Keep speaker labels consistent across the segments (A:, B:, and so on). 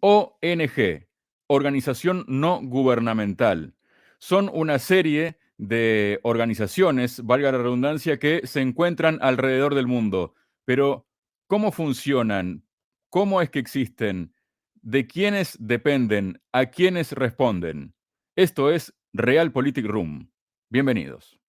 A: ONG, Organización No Gubernamental. Son una serie de organizaciones, valga la redundancia, que se encuentran alrededor del mundo. Pero, ¿cómo funcionan? ¿Cómo es que existen? ¿De quiénes dependen? ¿A quiénes responden? Esto es Realpolitik Room. Bienvenidos.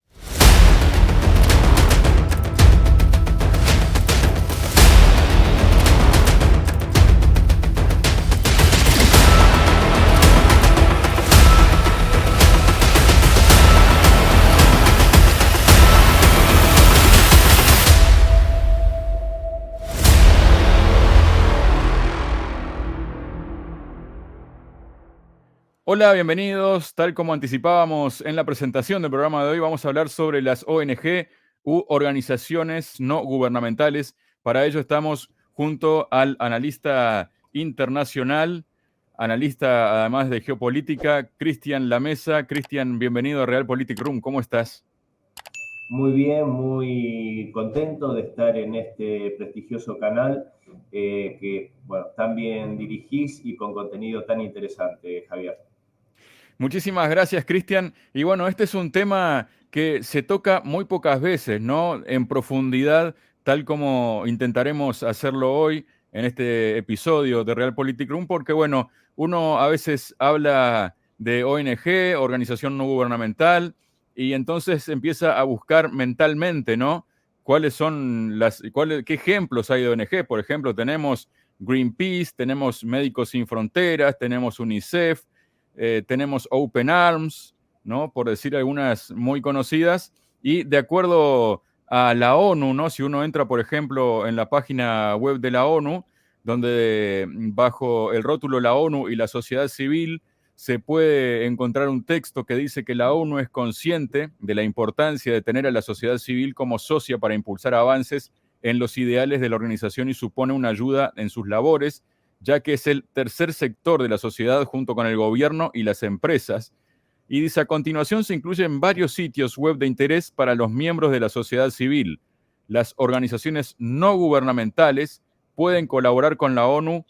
A: Hola, bienvenidos. Tal como anticipábamos en la presentación del programa de hoy, vamos a hablar sobre las ONG u organizaciones no gubernamentales. Para ello estamos junto al analista internacional, analista además de geopolítica, Cristian Lamesa. Cristian, bienvenido a Realpolitik Room. ¿Cómo estás?
B: Muy bien, muy contento de estar en este prestigioso canal que, bueno, tan bien dirigís y con contenido tan interesante, Javier.
A: Muchísimas gracias, Cristian. Y bueno, este es un tema que se toca muy pocas veces, ¿no? En profundidad, tal como intentaremos hacerlo hoy en este episodio de Realpolitik Room, porque bueno, uno a veces habla de ONG, organización no gubernamental, y entonces empieza a buscar mentalmente, ¿no? ¿Cuáles son qué ejemplos hay de ONG? Por ejemplo, tenemos Greenpeace, tenemos Médicos Sin Fronteras, tenemos UNICEF, tenemos Open Arms, ¿no? Por decir algunas muy conocidas, y de acuerdo a la ONU, ¿no? Si uno entra, por ejemplo, en la página web de la ONU, donde bajo el rótulo La ONU y la sociedad civil se puede encontrar un texto que dice que la ONU es consciente de la importancia de tener a la sociedad civil como socia para impulsar avances en los ideales de la organización y supone una ayuda en sus labores, ya que es el tercer sector de la sociedad junto con el gobierno y las empresas. Y dice, a continuación se incluyen varios sitios web de interés para los miembros de la sociedad civil. Las organizaciones no gubernamentales pueden colaborar con la ONU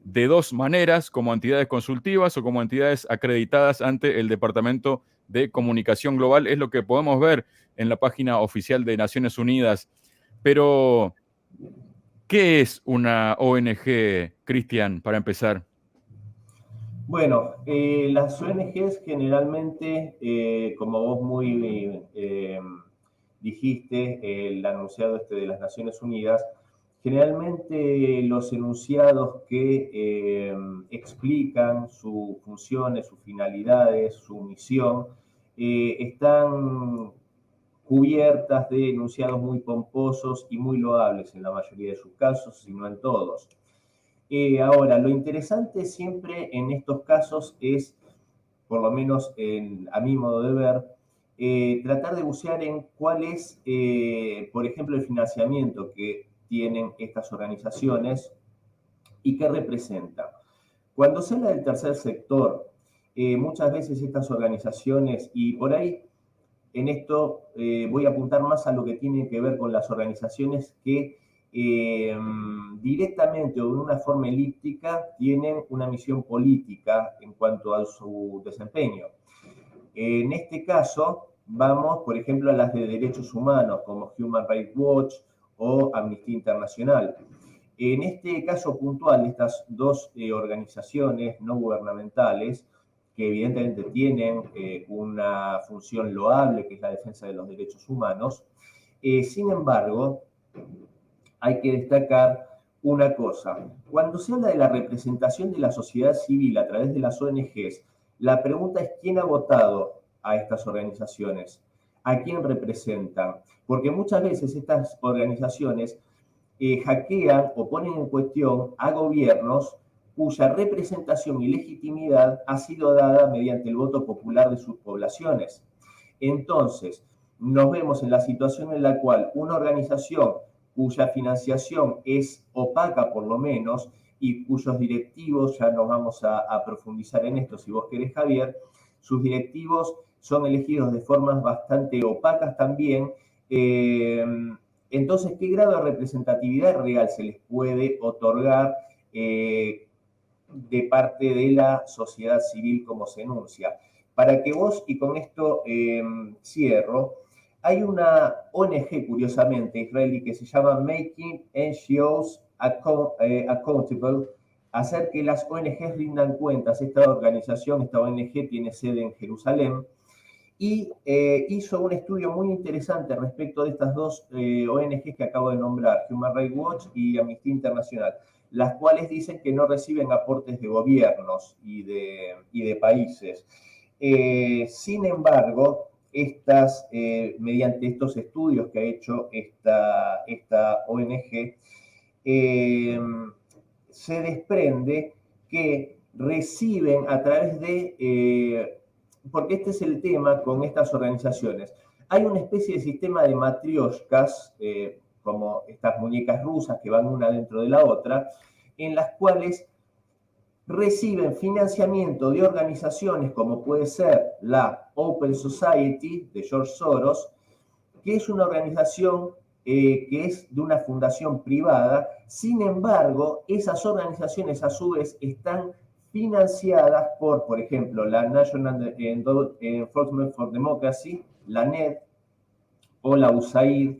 A: de dos maneras, como entidades consultivas o como entidades acreditadas ante el Departamento de Comunicación Global. Es lo que podemos ver en la página oficial de Naciones Unidas. Pero, ¿qué es una ONG, Cristian, para empezar?
B: Bueno, las ONGs generalmente, como vos muy dijiste, el anunciado de las Naciones Unidas, generalmente los enunciados que explican sus funciones, sus finalidades, su misión, están cubiertas de enunciados muy pomposos y muy loables en la mayoría de sus casos, si no en todos. Ahora, lo interesante siempre en estos casos es, por lo menos a mi modo de ver, tratar de bucear en cuál es, por ejemplo, el financiamiento que tienen estas organizaciones y qué representan. Cuando se habla del tercer sector, muchas veces estas organizaciones, y por ahí en esto voy a apuntar más a lo que tiene que ver con las organizaciones que directamente o de una forma elíptica tienen una misión política en cuanto a su desempeño. En este caso, vamos, por ejemplo, a las de derechos humanos, como Human Rights Watch o Amnistía Internacional. En este caso puntual, estas dos organizaciones no gubernamentales, que evidentemente tienen una función loable, que es la defensa de los derechos humanos, sin embargo, hay que destacar una cosa. Cuando se habla de la representación de la sociedad civil a través de las ONGs, la pregunta es quién ha votado a estas organizaciones, a quién representan, porque muchas veces estas organizaciones hackean o ponen en cuestión a gobiernos cuya representación y legitimidad ha sido dada mediante el voto popular de sus poblaciones. Entonces, nos vemos en la situación en la cual una organización cuya financiación es opaca por lo menos y cuyos directivos, ya nos vamos a profundizar en esto si vos querés, Javier, sus directivos son elegidos de formas bastante opacas también. Entonces, ¿qué grado de representatividad real se les puede otorgar de parte de la sociedad civil, como se enuncia. Para que vos, y con esto cierro, hay una ONG, curiosamente, israelí, que se llama Making NGOs Accountable, hacer que las ONGs rindan cuentas. Esta organización, esta ONG, tiene sede en Jerusalén y hizo un estudio muy interesante respecto de estas dos ONGs que acabo de nombrar, Human Rights Watch y Amnistía Internacional, las cuales dicen que no reciben aportes de gobiernos y de países. Sin embargo, mediante estos estudios que ha hecho esta ONG, se desprende que reciben a través de, porque este es el tema con estas organizaciones, hay una especie de sistema de matrioshkas, como estas muñecas rusas que van una dentro de la otra, en las cuales reciben financiamiento de organizaciones como puede ser la Open Society de George Soros, que es una organización que es de una fundación privada. Sin embargo, esas organizaciones a su vez están financiadas por ejemplo, la National Enforcement for Democracy, la NED, o la USAID,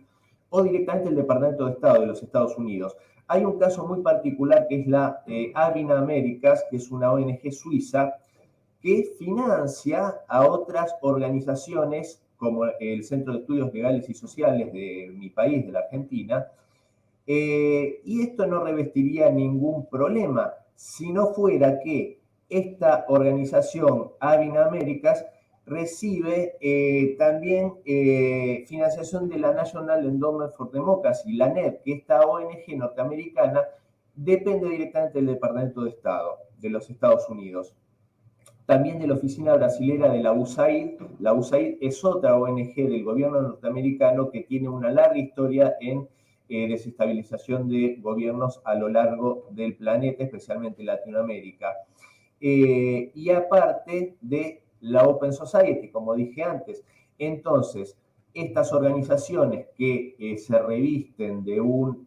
B: o directamente el Departamento de Estado de los Estados Unidos. Hay un caso muy particular que es la Avina Americas, que es una ONG suiza que financia a otras organizaciones como el Centro de Estudios Legales y Sociales de mi país, de la Argentina, y esto no revestiría ningún problema si no fuera que esta organización Avina Americas recibe también financiación de la National Endowment for Democracy, la NED, que esta ONG norteamericana depende directamente del Departamento de Estado de los Estados Unidos. También de la oficina brasilera de la USAID. La USAID es otra ONG del gobierno norteamericano que tiene una larga historia en desestabilización de gobiernos a lo largo del planeta, especialmente Latinoamérica. Y aparte de la Open Society, como dije antes. Entonces, estas organizaciones que se revisten de un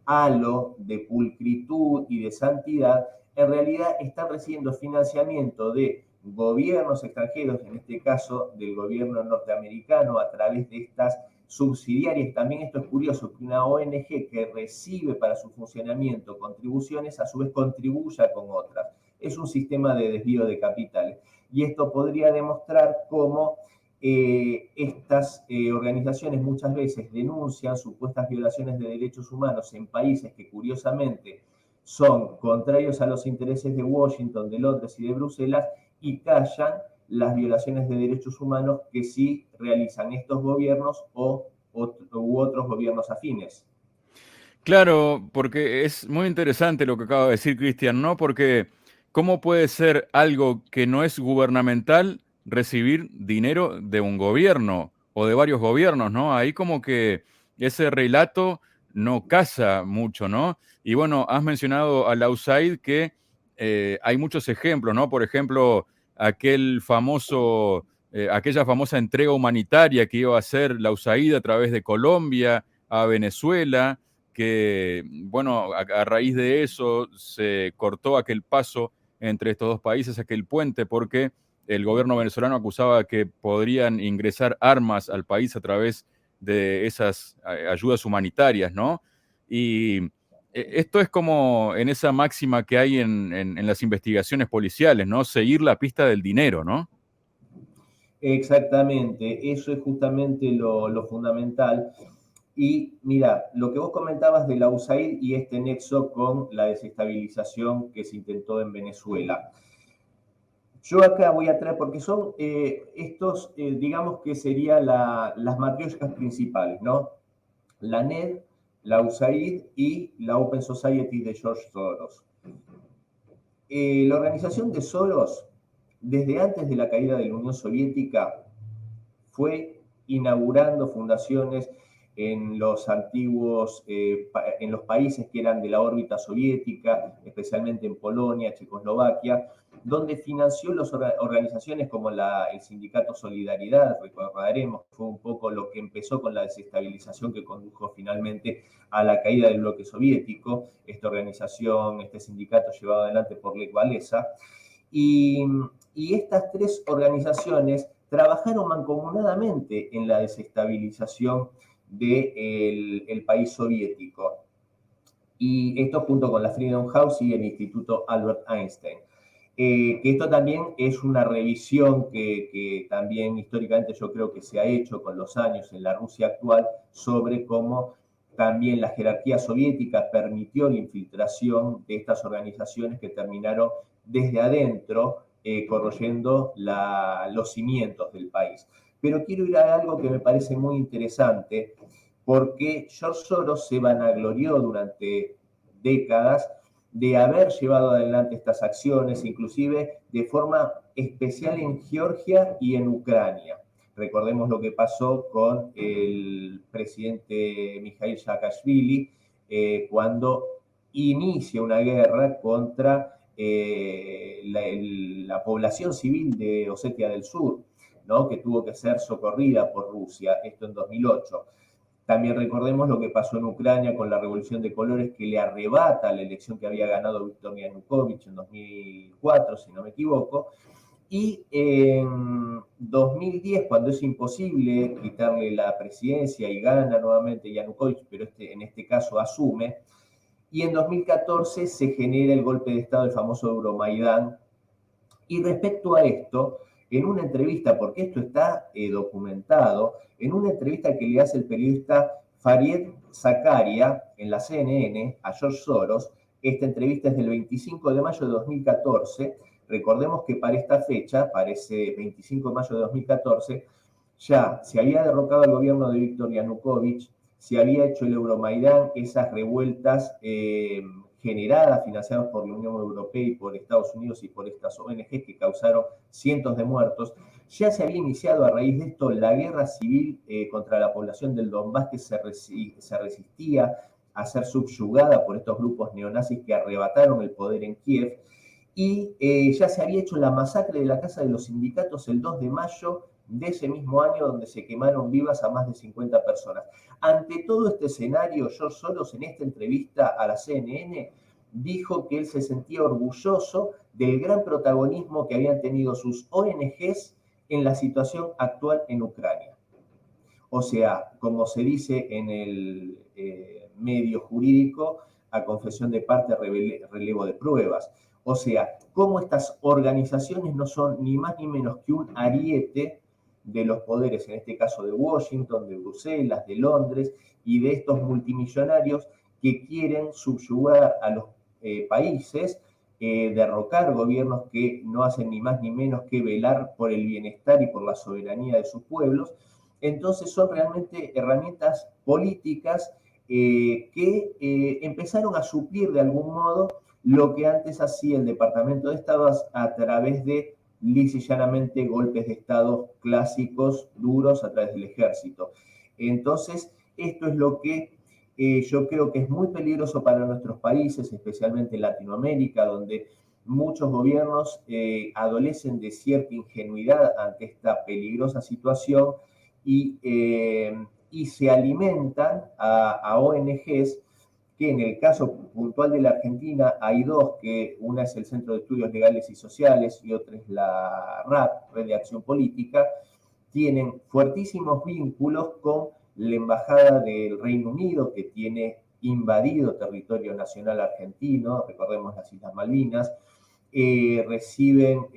B: halo de pulcritud y de santidad, en realidad están recibiendo financiamiento de gobiernos extranjeros, en este caso del gobierno norteamericano, a través de estas subsidiarias. También esto es curioso, que una ONG que recibe para su funcionamiento contribuciones, a su vez contribuya con otras. Es un sistema de desvío de capitales. Y esto podría demostrar cómo estas organizaciones muchas veces denuncian supuestas violaciones de derechos humanos en países que curiosamente son contrarios a los intereses de Washington, de Londres y de Bruselas, y callan las violaciones de derechos humanos que sí realizan estos gobiernos u otros gobiernos afines.
A: Claro, porque es muy interesante lo que acaba de decir Cristian, ¿no? Porque ¿cómo puede ser algo que no es gubernamental recibir dinero de un gobierno o de varios gobiernos, ¿no? Ahí como que ese relato no casa mucho, ¿no? Y bueno, has mencionado a la USAID que hay muchos ejemplos, ¿no? Por ejemplo, aquella famosa entrega humanitaria que iba a hacer la USAID a través de Colombia a Venezuela, que, bueno, a raíz de eso se cortó aquel paso entre estos dos países, aquel puente, porque el gobierno venezolano acusaba que podrían ingresar armas al país a través de esas ayudas humanitarias, ¿no? Y esto es como en esa máxima que hay en las investigaciones policiales, ¿no? Seguir la pista del dinero, ¿no?
B: Exactamente, eso es justamente lo fundamental. Y mira, lo que vos comentabas de la USAID y este nexo con la desestabilización que se intentó en Venezuela. Yo acá voy a traer, porque son estos, digamos que serían las matrioscas principales, ¿no? La NED, la USAID y la Open Society de George Soros. La organización de Soros, desde antes de la caída de la Unión Soviética, fue inaugurando fundaciones en los antiguos, en los países que eran de la órbita soviética, especialmente en Polonia, Checoslovaquia, donde financió las organizaciones como el Sindicato Solidaridad, recordaremos, fue un poco lo que empezó con la desestabilización que condujo finalmente a la caída del bloque soviético, esta organización, este sindicato llevado adelante por Lech Walesa, y estas tres organizaciones trabajaron mancomunadamente en la desestabilización del país soviético. Y esto junto con la Freedom House y el Instituto Albert Einstein. Que esto también es una revisión que también históricamente yo creo que se ha hecho con los años en la Rusia actual sobre cómo también la jerarquía soviética permitió la infiltración de estas organizaciones que terminaron desde adentro corroyendo los cimientos del país. Pero quiero ir a algo que me parece muy interesante, porque George Soros se vanaglorió durante décadas de haber llevado adelante estas acciones, inclusive de forma especial en Georgia y en Ucrania. Recordemos lo que pasó con el presidente Mikhail Saakashvili cuando inicia una guerra contra la población civil de Osetia del Sur, ¿no? Que tuvo que ser socorrida por Rusia, esto en 2008. También recordemos lo que pasó en Ucrania con la Revolución de Colores, que le arrebata la elección que había ganado Viktor Yanukovych en 2004, si no me equivoco. Y en 2010, cuando es imposible quitarle la presidencia y gana nuevamente Yanukovych, pero en este caso asume, y en 2014 se genera el golpe de Estado, el famoso Euromaidán. Y respecto a esto, en una entrevista, porque esto está documentado, en una entrevista que le hace el periodista Fareed Zakaria en la CNN a George Soros, esta entrevista es del 25 de mayo de 2014, recordemos que para esta fecha, para ese 25 de mayo de 2014, ya se había derrocado el gobierno de Viktor Yanukovych, se había hecho el Euromaidán, esas revueltas generadas, financiadas por la Unión Europea y por Estados Unidos y por estas ONG que causaron cientos de muertos. Ya se había iniciado a raíz de esto la guerra civil contra la población del Donbass, que se resistía a ser subyugada por estos grupos neonazis que arrebataron el poder en Kiev. Y ya se había hecho la masacre de la Casa de los Sindicatos el 2 de mayo de ese mismo año, donde se quemaron vivas a más de 50 personas. Ante todo este escenario, George Soros en esta entrevista a la CNN dijo que él se sentía orgulloso del gran protagonismo que habían tenido sus ONGs en la situación actual en Ucrania. O sea, como se dice en el medio jurídico, a confesión de parte, relevo de pruebas. O sea, cómo estas organizaciones no son ni más ni menos que un ariete de los poderes, en este caso de Washington, de Bruselas, de Londres, y de estos multimillonarios que quieren subyugar a los países, derrocar gobiernos que no hacen ni más ni menos que velar por el bienestar y por la soberanía de sus pueblos. Entonces son realmente herramientas políticas que empezaron a suplir de algún modo lo que antes hacía el Departamento de Estado a través de lisa y llanamente golpes de Estado clásicos, duros, a través del ejército. Entonces, esto es lo que yo creo que es muy peligroso para nuestros países, especialmente en Latinoamérica, donde muchos gobiernos adolecen de cierta ingenuidad ante esta peligrosa situación y se alimentan a ONGs que en el caso puntual de la Argentina hay dos, que una es el Centro de Estudios Legales y Sociales y otra es la RAP, Red de Acción Política, tienen fuertísimos vínculos con la Embajada del Reino Unido, que tiene invadido territorio nacional argentino, recordemos las Islas Malvinas, reciben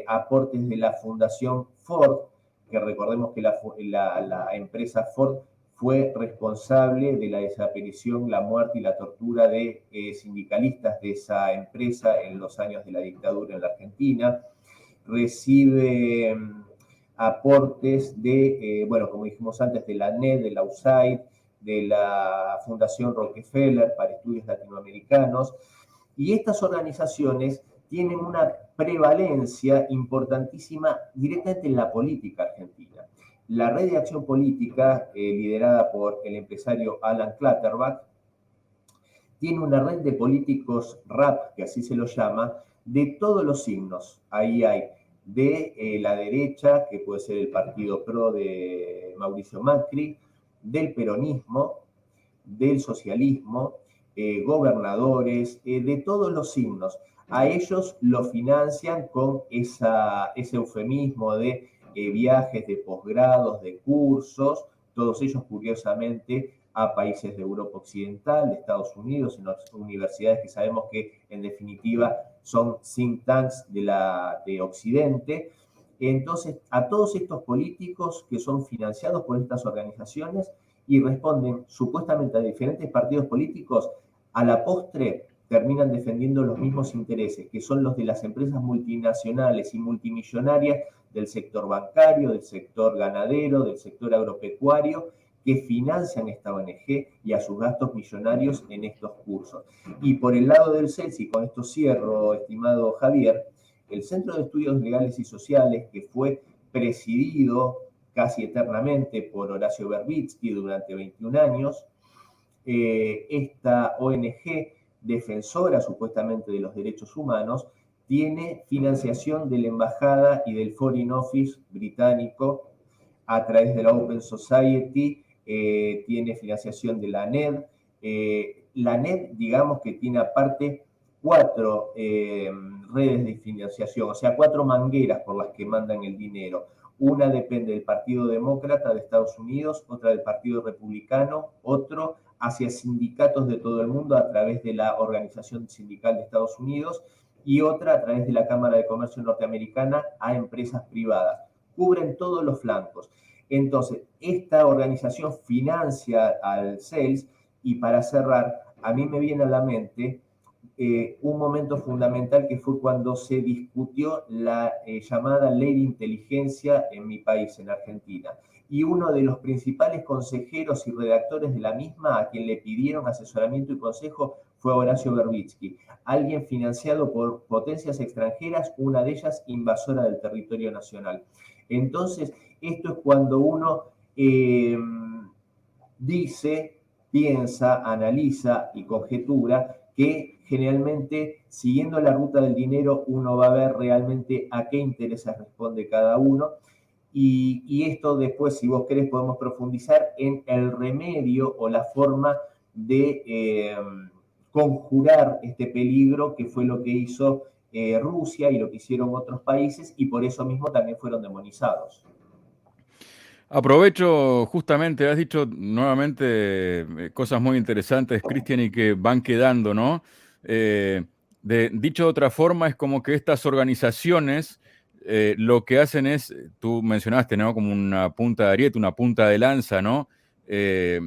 B: aportes de la Fundación Ford, que recordemos que la empresa Ford fue responsable de la desaparición, la muerte y la tortura de sindicalistas de esa empresa en los años de la dictadura en la Argentina. Recibe aportes de, bueno, como dijimos antes, de la NED, de la USAID, de la Fundación Rockefeller para Estudios Latinoamericanos. Y estas organizaciones tienen una prevalencia importantísima directamente en la política argentina. La Red de Acción Política, liderada por el empresario Alan Clutterbuck, tiene una red de políticos RAP, que así se lo llama, de todos los signos. Ahí hay de la derecha, que puede ser el partido PRO de Mauricio Macri, del peronismo, del socialismo, gobernadores, de todos los signos. A ellos lo financian con ese eufemismo de viajes de posgrados, de cursos, todos ellos curiosamente a países de Europa Occidental, de Estados Unidos, en las universidades que sabemos que en definitiva son think tanks de Occidente. Entonces, a todos estos políticos que son financiados por estas organizaciones y responden supuestamente a diferentes partidos políticos, a la postre terminan defendiendo los mismos intereses, que son los de las empresas multinacionales y multimillonarias del sector bancario, del sector ganadero, del sector agropecuario, que financian esta ONG y a sus gastos millonarios en estos cursos. Y por el lado del CELS, y con esto cierro, estimado Javier, el Centro de Estudios Legales y Sociales, que fue presidido casi eternamente por Horacio Verbitsky durante 21 años, esta ONG defensora supuestamente de los derechos humanos tiene financiación de la Embajada y del Foreign Office británico a través de la Open Society, tiene financiación de la NED. La NED, digamos que tiene aparte 4 redes de financiación, o sea, 4 mangueras por las que mandan el dinero. Una depende del Partido Demócrata de Estados Unidos, otra del Partido Republicano, otro hacia sindicatos de todo el mundo a través de la Organización Sindical de Estados Unidos y otra a través de la Cámara de Comercio Norteamericana a empresas privadas. Cubren todos los flancos. Entonces, esta organización financia al CELS y para cerrar, a mí me viene a la mente un momento fundamental que fue cuando se discutió la llamada ley de inteligencia en mi país, en Argentina. Y uno de los principales consejeros y redactores de la misma, a quien le pidieron asesoramiento y consejo, fue Horacio Verbitsky, alguien financiado por potencias extranjeras, una de ellas invasora del territorio nacional. Entonces, esto es cuando uno dice, piensa, analiza y conjetura que generalmente, siguiendo la ruta del dinero, uno va a ver realmente a qué intereses responde cada uno. Y esto después, si vos querés, podemos profundizar en el remedio o la forma de conjurar este peligro, que fue lo que hizo Rusia y lo que hicieron otros países, y por eso mismo también fueron demonizados.
A: Aprovecho justamente, has dicho nuevamente cosas muy interesantes, Cristian, y que van quedando, ¿no? Dicho de otra forma, es como que estas organizaciones lo que hacen es, tú mencionaste, ¿no? Como una punta de ariete, una punta de lanza, ¿no? Eh,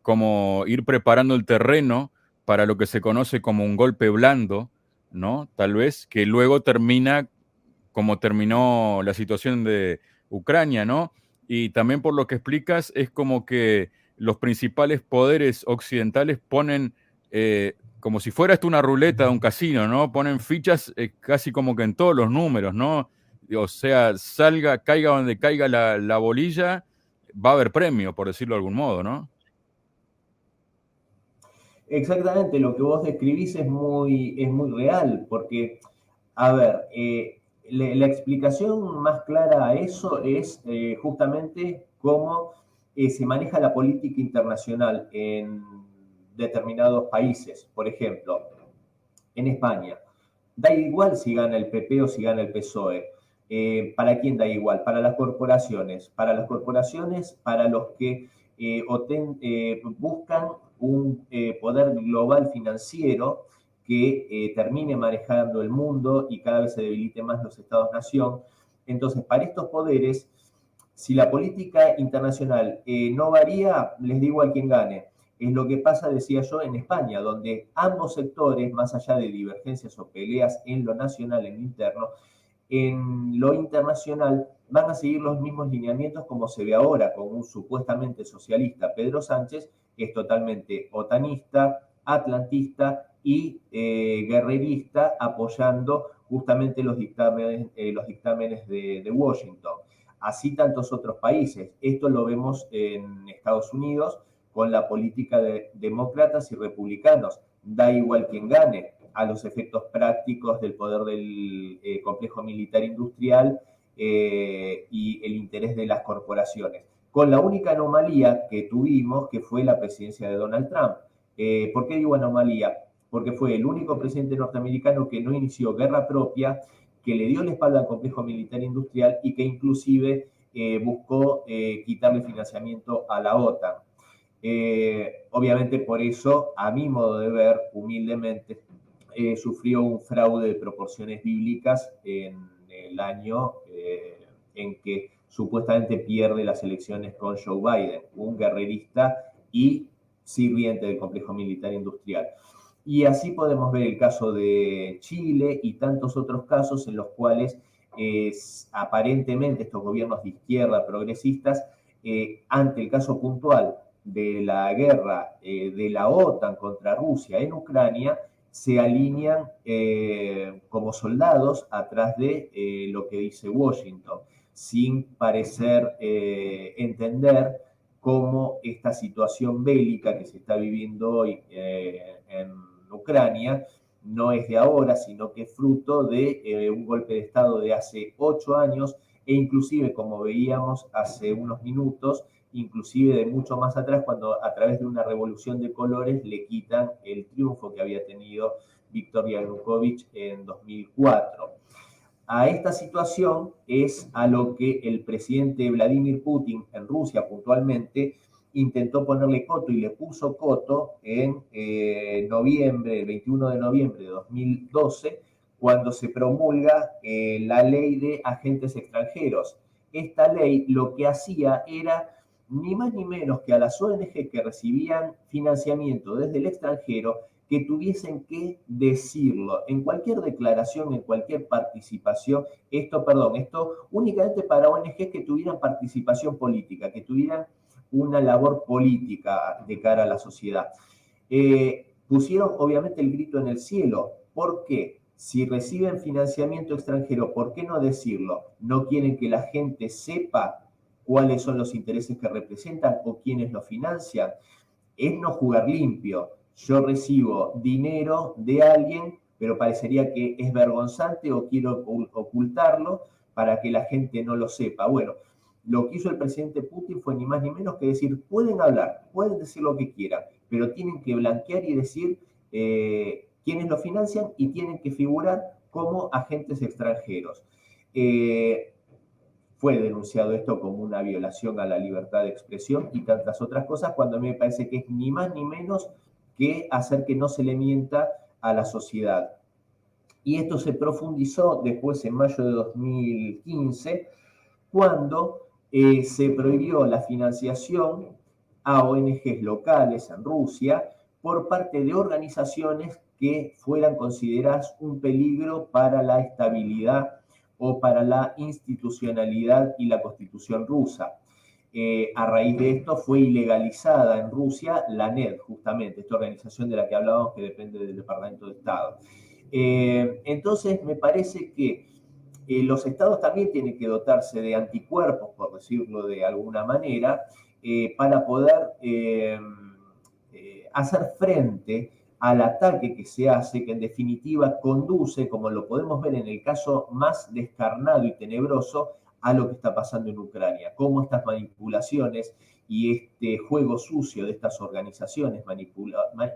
A: como ir preparando el terreno para lo que se conoce como un golpe blando, ¿no? Tal vez, que luego termina como terminó la situación de Ucrania, ¿no? Y también por lo que explicas, es como que los principales poderes occidentales ponen, como si fuera esto una ruleta de un casino, ¿no? Ponen fichas casi como que en todos los números, ¿no? O sea, caiga donde caiga la bolilla, va a haber premio, por decirlo de algún modo, ¿no?
B: Exactamente, lo que vos describís es muy real, porque, a ver, la explicación más clara a eso es justamente cómo se maneja la política internacional en determinados países. Por ejemplo, en España, da igual si gana el PP o si gana el PSOE. ¿Para quién da igual? Para las corporaciones. Para las corporaciones, para los que buscan un poder global financiero que termine manejando el mundo y cada vez se debilite más los estados-nación. Entonces, para estos poderes, si la política internacional no varía, les digo a quién gane. Es lo que pasa, decía yo, en España, donde ambos sectores, más allá de divergencias o peleas en lo nacional, en lo interno, en lo internacional van a seguir los mismos lineamientos como se ve ahora con un supuestamente socialista, Pedro Sánchez, que es totalmente otanista, atlantista y guerrerista, apoyando justamente los dictámenes de Washington. Así tantos otros países. Esto lo vemos en Estados Unidos con la política de demócratas y republicanos. da igual quien gane, a los efectos prácticos del poder del complejo militar industrial y el interés de las corporaciones. Con la única anomalía que tuvimos, que fue la presidencia de Donald Trump. ¿Por qué digo anomalía? Porque fue el único presidente norteamericano que no inició guerra propia, que le dio la espalda al complejo militar industrial y que inclusive buscó quitarle financiamiento a la OTAN. Obviamente por eso, a mi modo de ver, humildemente, sufrió un fraude de proporciones bíblicas en el año en que supuestamente pierde las elecciones con Joe Biden, un guerrerista y sirviente del complejo militar industrial. Y así podemos ver el caso de Chile y tantos otros casos en los cuales aparentemente estos gobiernos de izquierda progresistas, ante el caso puntual de la guerra de la OTAN contra Rusia en Ucrania, se alinean como soldados atrás de lo que dice Washington, sin parecer entender cómo esta situación bélica que se está viviendo hoy en Ucrania no es de ahora, sino que es fruto de un golpe de Estado de hace 8 años e inclusive, como veíamos hace unos minutos, inclusive de mucho más atrás, cuando a través de una revolución de colores le quitan el triunfo que había tenido Viktor Yanukovych en 2004. A esta situación es a lo que el presidente Vladimir Putin en Rusia puntualmente intentó ponerle coto y le puso coto en noviembre, el 21 de noviembre de 2012, cuando se promulga la ley de agentes extranjeros. Esta ley lo que hacía era ni más ni menos que a las ONG que recibían financiamiento desde el extranjero que tuviesen que decirlo en cualquier declaración, en cualquier participación, esto únicamente para ONG que tuvieran participación política, que tuvieran una labor política de cara a la sociedad. Pusieron obviamente el grito en el cielo. ¿Por qué? Si reciben financiamiento extranjero, ¿por qué no decirlo? ¿No quieren que la gente sepa cuáles son los intereses que representan o quiénes lo financian? Es no jugar limpio. Yo recibo dinero de alguien, pero parecería que es vergonzante o quiero ocultarlo para que la gente no lo sepa. Bueno, lo que hizo el presidente Putin fue ni más ni menos que decir, pueden hablar, pueden decir lo que quieran, pero tienen que blanquear y decir quiénes lo financian y tienen que figurar como agentes extranjeros. Fue denunciado esto como una violación a la libertad de expresión y tantas otras cosas, cuando a mí me parece que es ni más ni menos que hacer que no se le mienta a la sociedad. Y esto se profundizó después en mayo de 2015, cuando se prohibió la financiación a ONGs locales en Rusia por parte de organizaciones que fueran consideradas un peligro para la estabilidad o para la institucionalidad y la constitución rusa. A raíz de esto fue ilegalizada en Rusia la NED, justamente, esta organización de la que hablábamos que depende del Departamento de Estado. Entonces, me parece que los estados también tienen que dotarse de anticuerpos, por decirlo de alguna manera, para poder hacer frente al ataque que se hace, que en definitiva conduce, como lo podemos ver en el caso más descarnado y tenebroso, a lo que está pasando en Ucrania, cómo estas manipulaciones y este juego sucio de estas organizaciones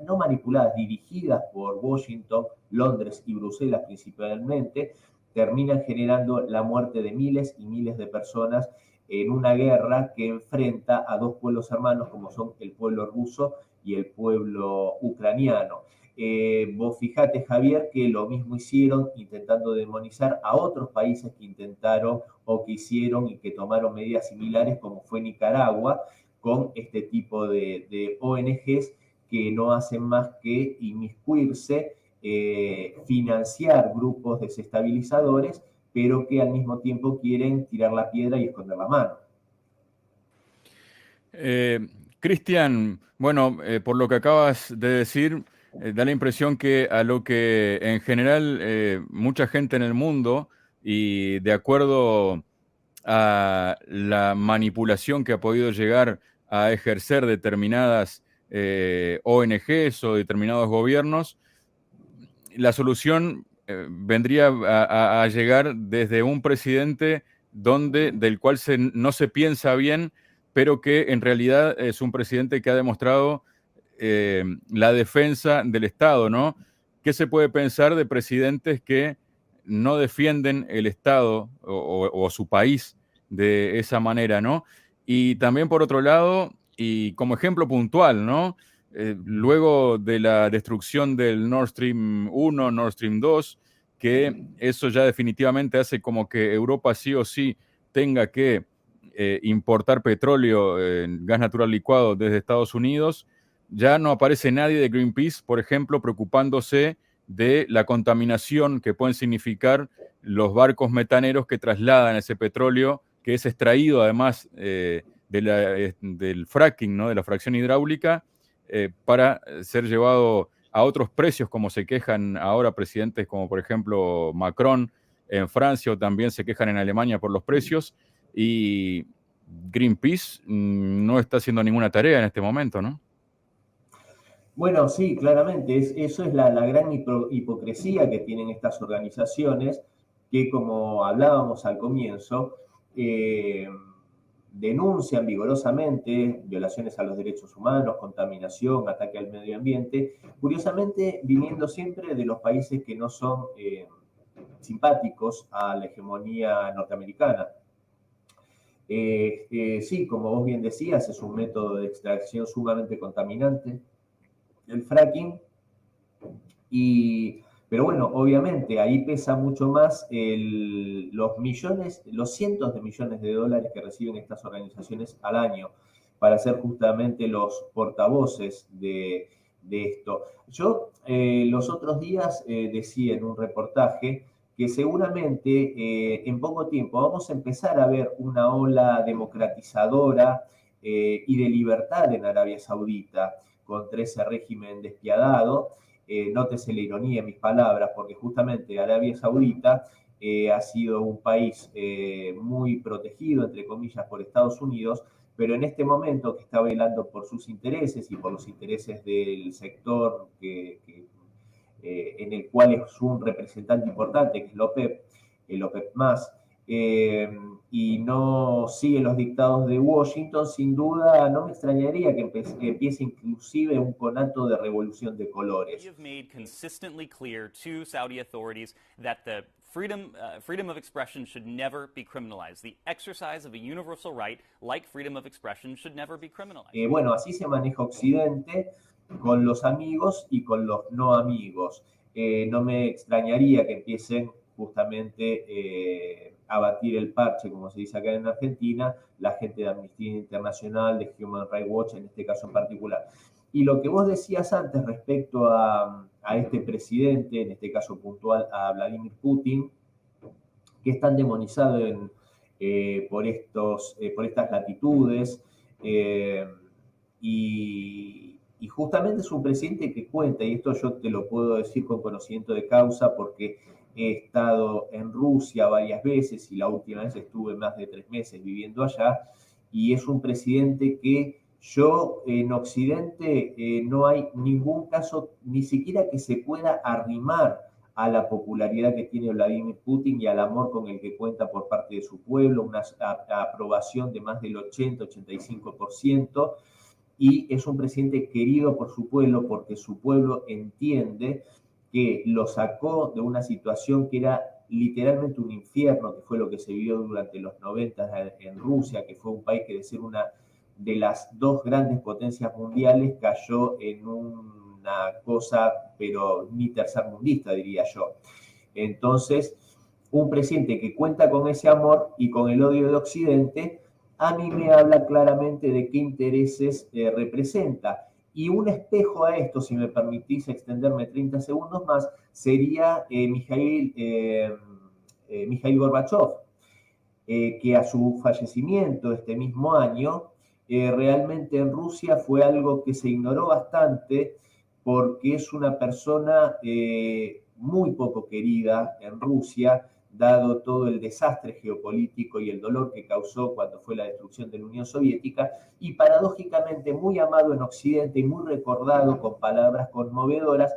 B: no manipuladas, dirigidas por Washington, Londres y Bruselas principalmente, terminan generando la muerte de miles y miles de personas en una guerra que enfrenta a dos pueblos hermanos como son el pueblo ruso y el pueblo ucraniano. Vos fijate, Javier, que lo mismo hicieron intentando demonizar a otros países que intentaron o que hicieron y que tomaron medidas similares, como fue Nicaragua, con este tipo de ONGs que no hacen más que inmiscuirse, financiar grupos desestabilizadores, pero que al mismo tiempo quieren tirar la piedra y esconder la mano.
A: Cristian, bueno, por lo que acabas de decir, da la impresión que a lo que en general mucha gente en el mundo, y de acuerdo a la manipulación que ha podido llegar a ejercer determinadas ONGs o determinados gobiernos, la solución vendría a llegar desde un presidente del cual no se piensa bien, pero que en realidad es un presidente que ha demostrado la defensa del Estado, ¿no? ¿Qué se puede pensar de presidentes que no defienden el Estado o su país de esa manera, ¿no? Y también por otro lado, y como ejemplo puntual, ¿no? Luego de la destrucción del Nord Stream 1, Nord Stream 2, que eso ya definitivamente hace como que Europa sí o sí tenga que importar petróleo, gas natural licuado desde Estados Unidos, ya no aparece nadie de Greenpeace, por ejemplo, preocupándose de la contaminación que pueden significar los barcos metaneros que trasladan ese petróleo, que es extraído además del fracking, ¿no? De la fracción hidráulica, para ser llevado a otros precios, como se quejan ahora presidentes como por ejemplo Macron en Francia, o también se quejan en Alemania por los precios, y Greenpeace no está haciendo ninguna tarea en este momento, ¿no?
B: Bueno, sí, claramente, eso es la gran hipocresía que tienen estas organizaciones que, como hablábamos al comienzo, eh, denuncian vigorosamente violaciones a los derechos humanos, contaminación, ataque al medio ambiente, curiosamente viniendo siempre de los países que no son simpáticos a la hegemonía norteamericana. Sí, como vos bien decías, es un método de extracción sumamente contaminante, el fracking, pero bueno, obviamente ahí pesa mucho más los millones, los cientos de millones de dólares que reciben estas organizaciones al año para ser justamente los portavoces de esto. Yo los otros días decía en un reportaje que seguramente en poco tiempo vamos a empezar a ver una ola democratizadora y de libertad en Arabia Saudita contra ese régimen despiadado. Nótese la ironía en mis palabras, porque justamente Arabia Saudita ha sido un país muy protegido, entre comillas, por Estados Unidos, pero en este momento que está velando por sus intereses y por los intereses del sector en el cual es un representante importante, que es el OPEP más, eh, y no sigue los dictados de Washington, sin duda no me extrañaría que empiece inclusive un conato de revolución de colores.
C: We have made consistently clear to Saudi authorities that the freedom of expression should never be criminalized. The exercise of a universal right, like freedom of expression, should never be criminalized.
B: Bueno, así se maneja Occidente con los amigos y con los no amigos. No me extrañaría que empiecen justamente a batir el parche, como se dice acá en Argentina, la gente de Amnistía Internacional, de Human Rights Watch, en este caso en particular. Y lo que vos decías antes respecto a este presidente, en este caso puntual a Vladimir Putin, que es tan demonizado por estas latitudes, y justamente es un presidente que cuenta, y esto yo te lo puedo decir con conocimiento de causa porque he estado en Rusia varias veces y la última vez estuve más de 3 meses viviendo allá, y es un presidente que yo en Occidente no hay ningún caso, ni siquiera que se pueda arrimar a la popularidad que tiene Vladimir Putin y al amor con el que cuenta por parte de su pueblo, una aprobación de más del 80-85%, y es un presidente querido por su pueblo porque su pueblo entiende que lo sacó de una situación que era literalmente un infierno, que fue lo que se vivió durante los 90 en Rusia, que fue un país que de ser una de las dos grandes potencias mundiales cayó en una cosa, pero ni tercermundista, diría yo. Entonces, un presidente que cuenta con ese amor y con el odio de Occidente, a mí me habla claramente de qué intereses representa. Y un espejo a esto, si me permitís extenderme 30 segundos más, sería Mikhail Gorbachev, que a su fallecimiento este mismo año, realmente en Rusia fue algo que se ignoró bastante porque es una persona muy poco querida en Rusia, dado todo el desastre geopolítico y el dolor que causó cuando fue la destrucción de la Unión Soviética, y paradójicamente muy amado en Occidente y muy recordado con palabras conmovedoras,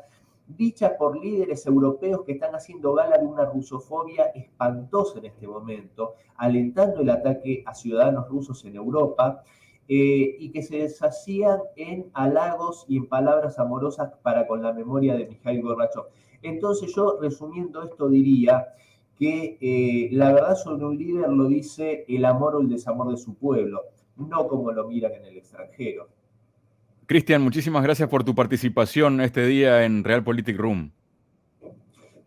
B: dicha por líderes europeos que están haciendo gala de una rusofobia espantosa en este momento, alentando el ataque a ciudadanos rusos en Europa, y que se deshacían en halagos y en palabras amorosas para con la memoria de Mikhail Gorbachev. Entonces yo, resumiendo esto, diría que la verdad sobre un líder lo dice el amor o el desamor de su pueblo, no como lo miran en el extranjero.
A: Cristian, muchísimas gracias por tu participación este día en Realpolitik Room.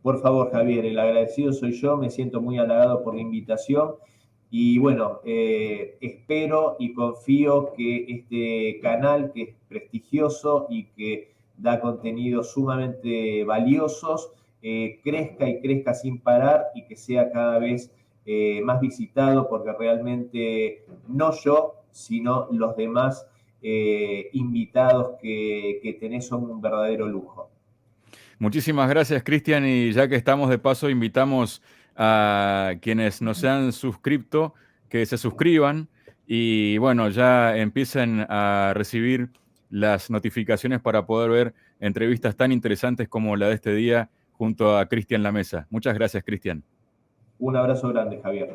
B: Por favor, Javier, el agradecido soy yo, me siento muy halagado por la invitación y bueno, espero y confío que este canal, que es prestigioso y que da contenidos sumamente valiosos, crezca y crezca sin parar y que sea cada vez más visitado, porque realmente no yo, sino los demás invitados que tenés son un verdadero lujo.
A: Muchísimas gracias, Cristian, y ya que estamos de paso, invitamos a quienes no se han suscrito que se suscriban y bueno, ya empiecen a recibir las notificaciones para poder ver entrevistas tan interesantes como la de este día junto a Cristian La Mesa. Muchas gracias, Cristian.
B: Un abrazo grande, Javier.